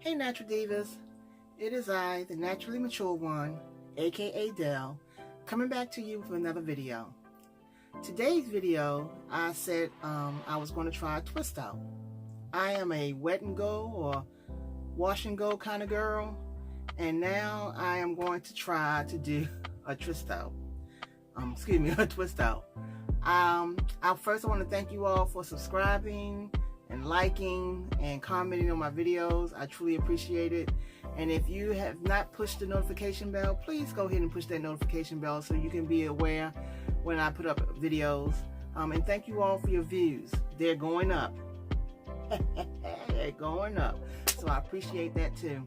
Hey Natural Divas, it is I, the naturally mature one, aka Dell, coming back to you with another video. Today's video, I said I was going to try a twist out. I am a wet and go or wash and go kind of girl, and now I am going to try to do a twist out. A twist out. First I want to thank you all for subscribing and liking and commenting on my videos. I truly appreciate it. And if you have not pushed the notification bell, please go ahead and push that notification bell so you can be aware when I put up videos. And thank you all for your views. They're going up. They're going up. So I appreciate that too.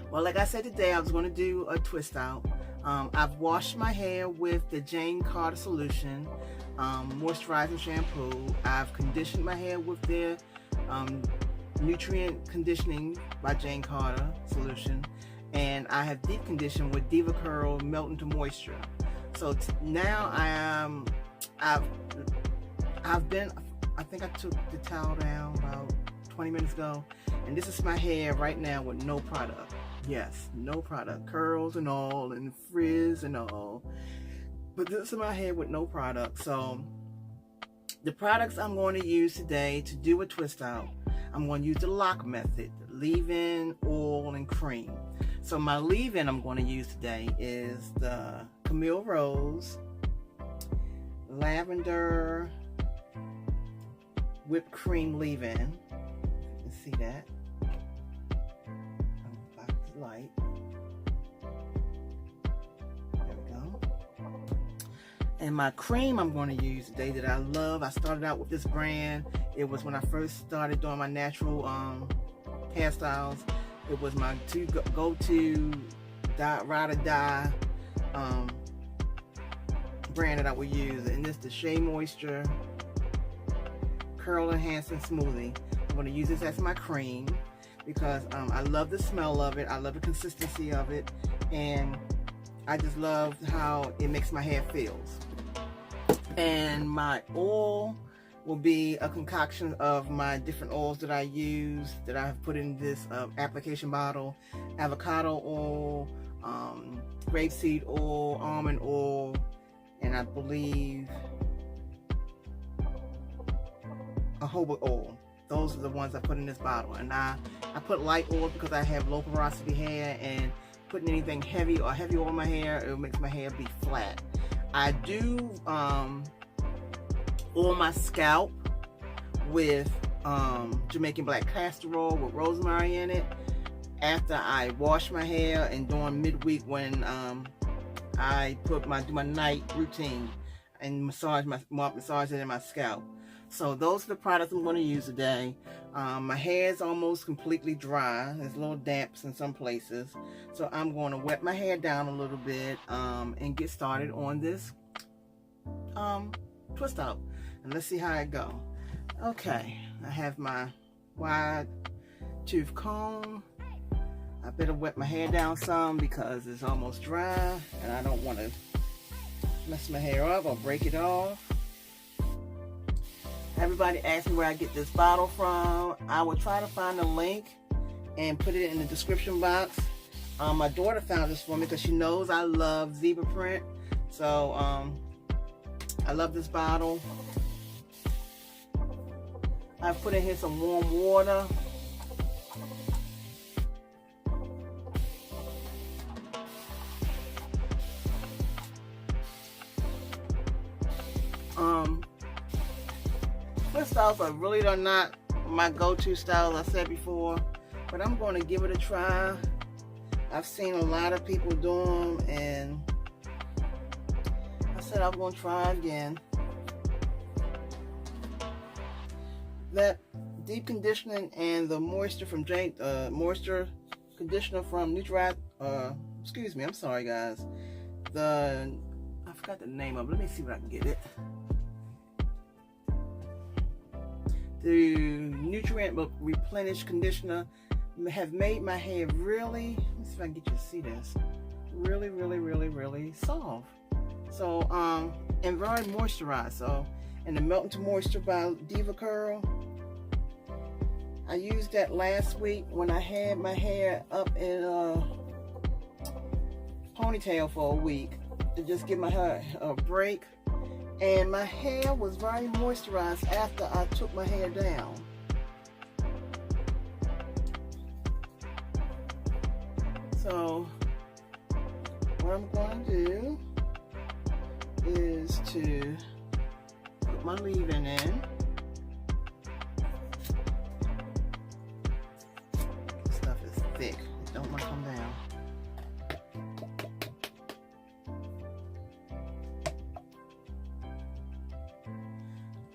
Well, like I said today, I was going to do a twist out. I've washed my hair with the Jane Carter solution, moisturizing shampoo. I've conditioned my hair with their nutrient conditioning by Jane Carter solution, and I have deep conditioned with Diva Curl melt into moisture. So now I think I took the towel down about 20 minutes ago, and this is my hair right now with no product. Yes, no product, curls and all, and frizz and all. But this is my hair with no product. So the products I'm going to use today to do a twist out, I'm going to use the lock method, leave-in, oil, and cream. So my leave-in I'm going to use today is the Camille Rose, lavender, whipped cream leave-in. You can see that. Light. There we go. And my cream I'm going to use today that I love. I started out with this brand. It was when I first started doing my natural hairstyles. It was my go-to ride or die brand that I would use. And this is the Shea Moisture Curl Enhancing Smoothie. I'm going to use this as my cream because I love the smell of it, I love the consistency of it, and I just love how it makes my hair feels. And my oil will be a concoction of my different oils that I use, that I have put in this application bottle: avocado oil, grapeseed oil, almond oil, and I believe jojoba oil. Those are the ones I put in this bottle. And I put light oil because I have low porosity hair, and putting anything heavy or heavy oil in my hair, it makes my hair be flat. I do oil my scalp with Jamaican black castor oil with rosemary in it after I wash my hair, and during midweek when I do my night routine and massage it in my scalp. So those are the products I'm going to use today. My hair is almost completely dry. There's little damps in some places. So I'm going to wet my hair down a little bit and get started on this twist out. And let's see how it goes. Okay, I have my wide tooth comb. I better wet my hair down some because it's almost dry and I don't want to mess my hair up or break it off. Everybody asks me where I get this bottle from. I will try to find a link and put it in the description box. My daughter found this for me because she knows I love zebra print. So I love this bottle. I've put in here some warm water. Twist outs are really not my go-to style, I said before, but I'm going to give it a try. I've seen a lot of people do them, and I said I'm going to try again. That deep conditioning and the moisture from moisture conditioner from excuse me, I'm sorry guys. I forgot the name of it. Let me see if I can get it. The nutrient replenish conditioner have made my hair really, let me see if I can get you to see this, really soft. So and very moisturized. So, and the melt into moisture by Diva Curl, I used that last week when I had my hair up in a ponytail for a week to just give my hair a break. And my hair was very moisturized after I took my hair down. So what I'm going to do is to put my leave-in in. This stuff is thick. It don't want to come down.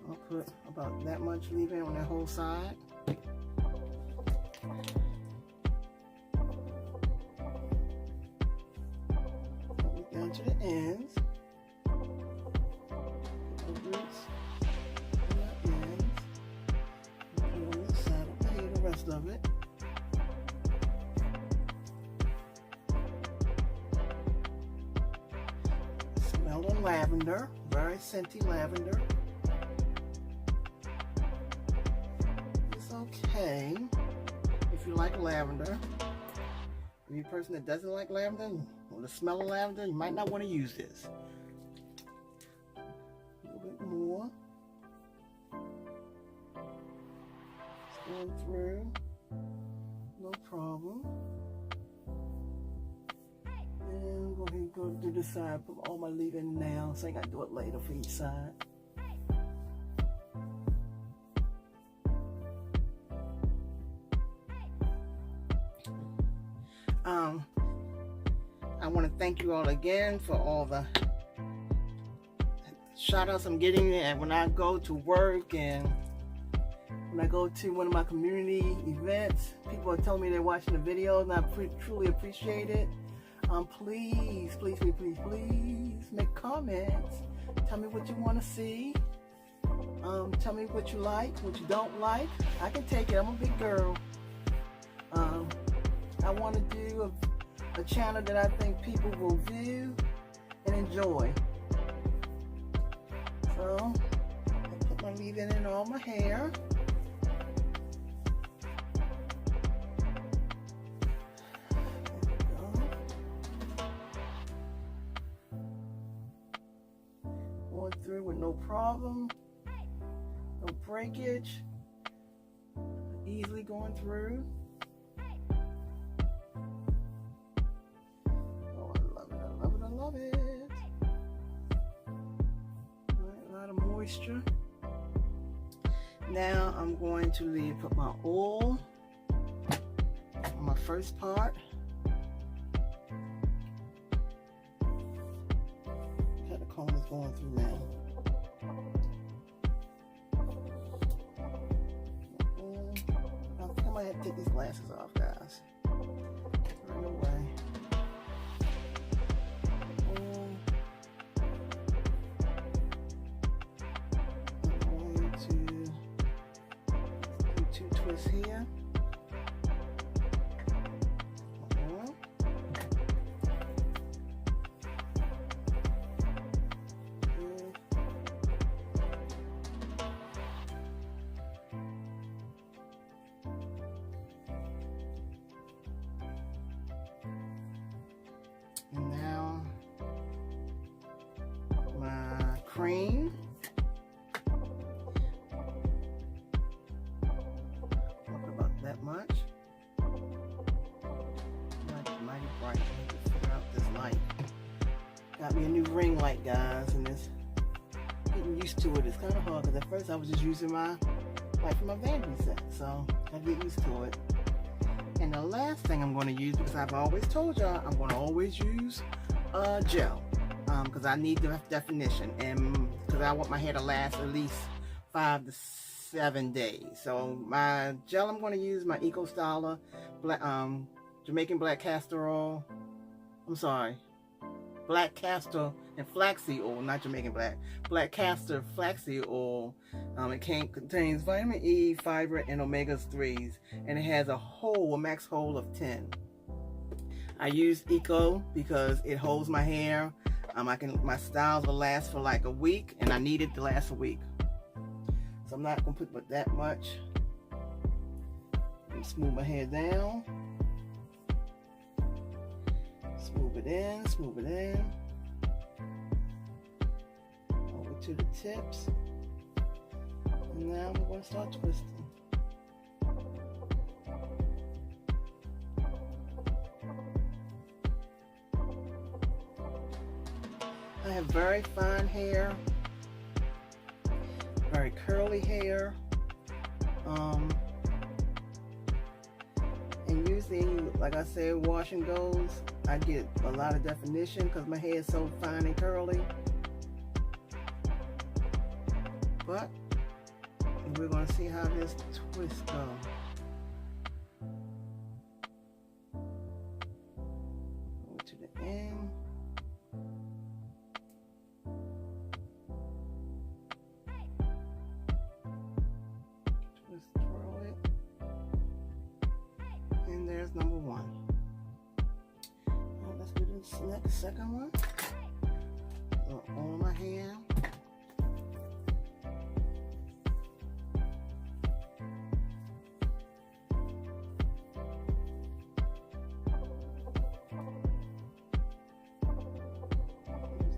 I'll put about that much leave-in on that whole side. Down to the ends. The roots and the ends. And put on the side of the hair, the rest of it. Smell the lavender, very scenty lavender. It's okay if you like lavender. If you're a person that doesn't like lavender or the smell of lavender, you might not want to use this. A little bit more. It's going through, no problem. And go ahead and go to the side, put all my leave-in now, so I gotta do it later for each side. I want to thank you all again for all the shout outs I'm getting, and when I go to work and when I go to one of my community events, people are telling me they're watching the videos, and I truly appreciate it. Please, please, please, please, please make comments. Tell me what you want to see. Tell me what you like, what you don't like. I can take it. I'm a big girl. I want to do a channel that I think people will view and enjoy. So I put my leave-in in all my hair. There we go. Going through with no problem, no breakage, easily going through. Now I'm going to put my oil on my first part. How the comb is going through now. I might have to take these glasses off, guys. Right away. Here. And now my cream. Much. Mighty bright. Figure out this light. Got me a new ring light, guys, and it's getting used to it. It's kind of hard because at first I was just using my light from my vanity set, so I get used to it. And the last thing I'm going to use, because I've always told y'all, I'm going to always use gel, because I need the definition, and because I want my hair to last at least 5 to 7 days. So my gel I'm going to use my Eco Styler black, Jamaican black castor oil. I'm sorry, black castor and flaxseed oil, not Jamaican black castor flaxseed oil. It contains vitamin E, fiber, and omega-3s, and it has a max hold of 10. I use Eco because it holds my hair. My styles will last for like a week, and I need it to last a week. So I'm not gonna put that much. Smooth my hair down. Smooth it in, smooth it in. Over to the tips. And now we're going to start twisting. I have very fine hair, very curly hair, and usually, like I said, wash and goes, I get a lot of definition because my hair is so fine and curly. But we're going to see how this twist goes. Go to the end. There's number one. Now let's do this next second one. On my hand.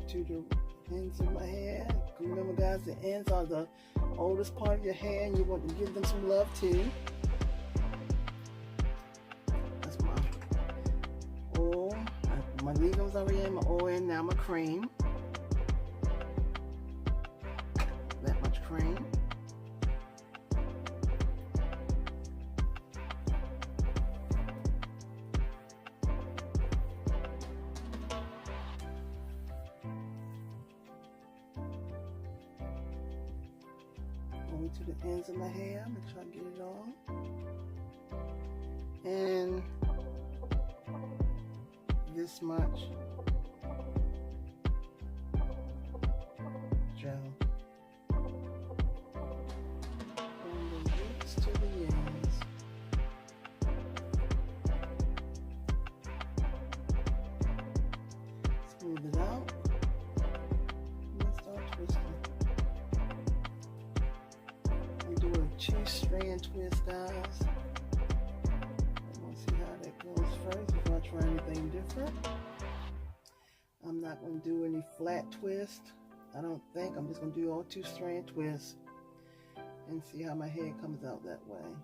To the ends of my hair. Remember, guys, the ends are the oldest part of your hair, and you want to give them some love too. My leave-ins already in, my oil in, now my cream. That much cream. Going to the ends of my hair, make sure I get it all. And this much gel from the roots to the ends. Smooth it out and start twisting. I'm doing a 2-strand twist, guys. First, before I try anything different. I'm not going to do any flat twist. I don't think. I'm just going to do all 2-strand twists and see how my hair comes out that way.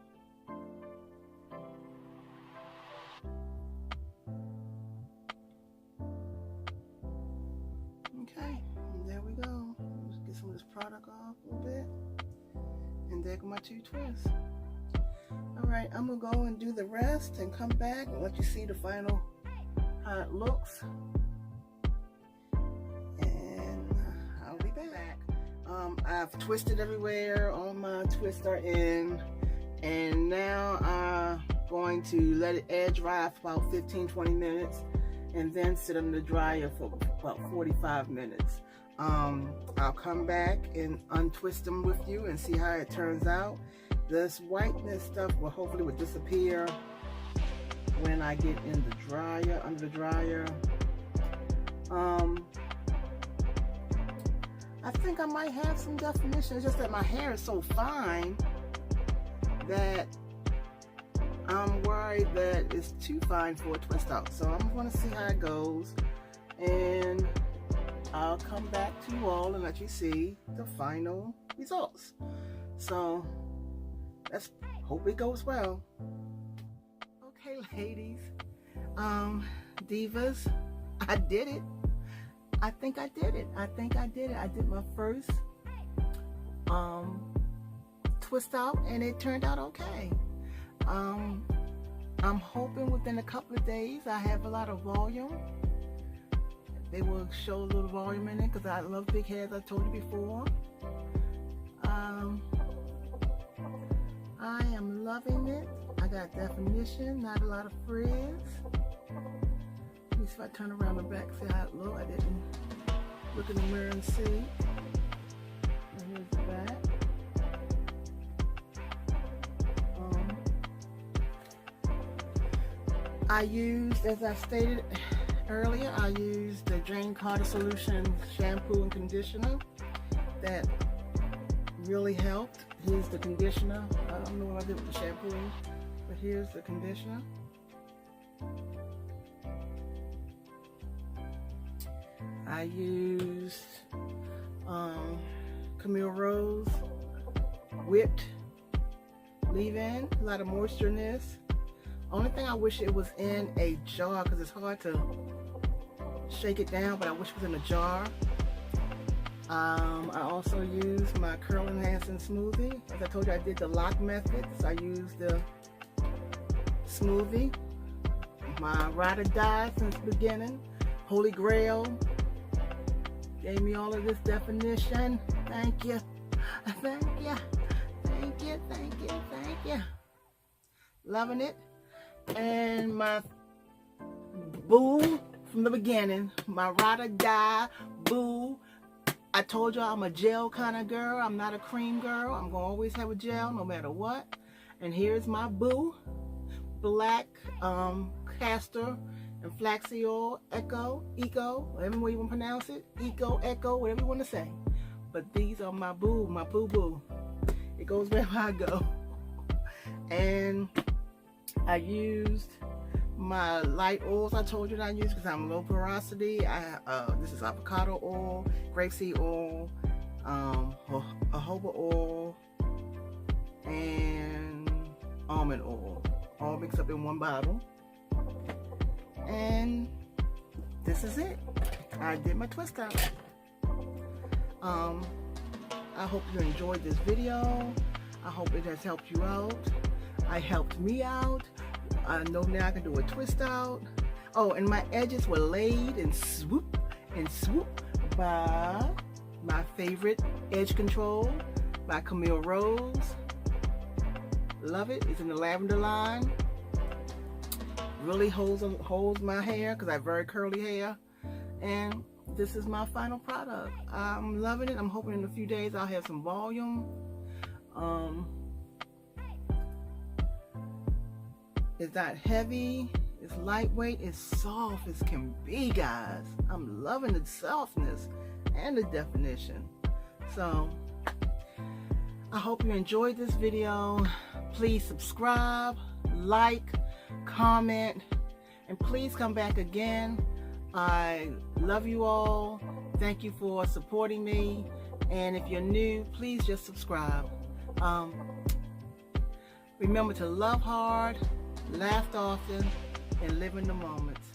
Okay, and there we go. Let's get some of this product off a little bit. And there go my 2 twists. Alright, I'm going to go and do the rest and come back and let you see the final, how it looks. And I'll be back. I've twisted everywhere, all my twists are in. And now I'm going to let it air dry for about 15-20 minutes. And then sit in the dryer for about 45 minutes. I'll come back and untwist them with you and see how it turns out. This whiteness stuff will hopefully disappear when I get in the dryer, under the dryer. I think I might have some definition. It's just that my hair is so fine that I'm worried that it's too fine for a twist out. So I'm going to see how it goes, and I'll come back to you all and let you see the final results. So let's hope it goes well. Okay, ladies, divas, I did it. I think I did it. I did my first twist out, and it turned out okay. I'm hoping within a couple of days I have a lot of volume. They will show a little volume in it because I love big hairs, I told you before. I am loving it. I got definition, not a lot of frizz. Let me see if I turn around the back, see how it looks. I didn't look in the mirror and see. And here's the back. I used, as I stated earlier, I used the Drain Carter Solution shampoo and conditioner. That really helped. Here's the conditioner. I don't know what I did with the shampoo, But here's the conditioner. I used Camille Rose whipped leave-in. A lot of moisture in this. Only thing I wish it was in a jar because it's hard to shake it down, but I wish it was in a jar. I also used my curl enhancing smoothie. As I told you, I did the lock method, so I used the smoothie. My ride or die since the beginning. Holy Grail gave me all of this definition. Thank you. Thank you. Thank you. Thank you. Thank you. Loving it. And my boo from the beginning. My ride or die boo. I told y'all I'm a gel kind of girl. I'm not a cream girl. I'm going to always have a gel no matter what. And here's my boo. Black castor and flaxseed oil, eco, whatever you want to pronounce it. Eco, whatever you want to say. But these are my boo-boo. It goes wherever I go. And I used my light oils I told you that I use because I'm low porosity. This is avocado oil, grapeseed oil, jojoba oil, and almond oil, all mixed up in one bottle. And this is it. I did my twist out. I hope you enjoyed this video. I hope it has helped you out. It helped me out. I know now I can do a twist out. Oh, and my edges were laid and swoop by my favorite edge control by Camille Rose. Love it. It's in the lavender line. Really holds my hair because I have very curly hair. And this is my final product. I'm loving it. I'm hoping in a few days I'll have some volume. It's not heavy, it's lightweight, it's soft as can be, guys. I'm loving the softness and the definition. So, I hope you enjoyed this video. Please subscribe, like, comment, and please come back again. I love you all. Thank you for supporting me. And if you're new, please just subscribe. Remember to love hard, laugh often, and live in the moments.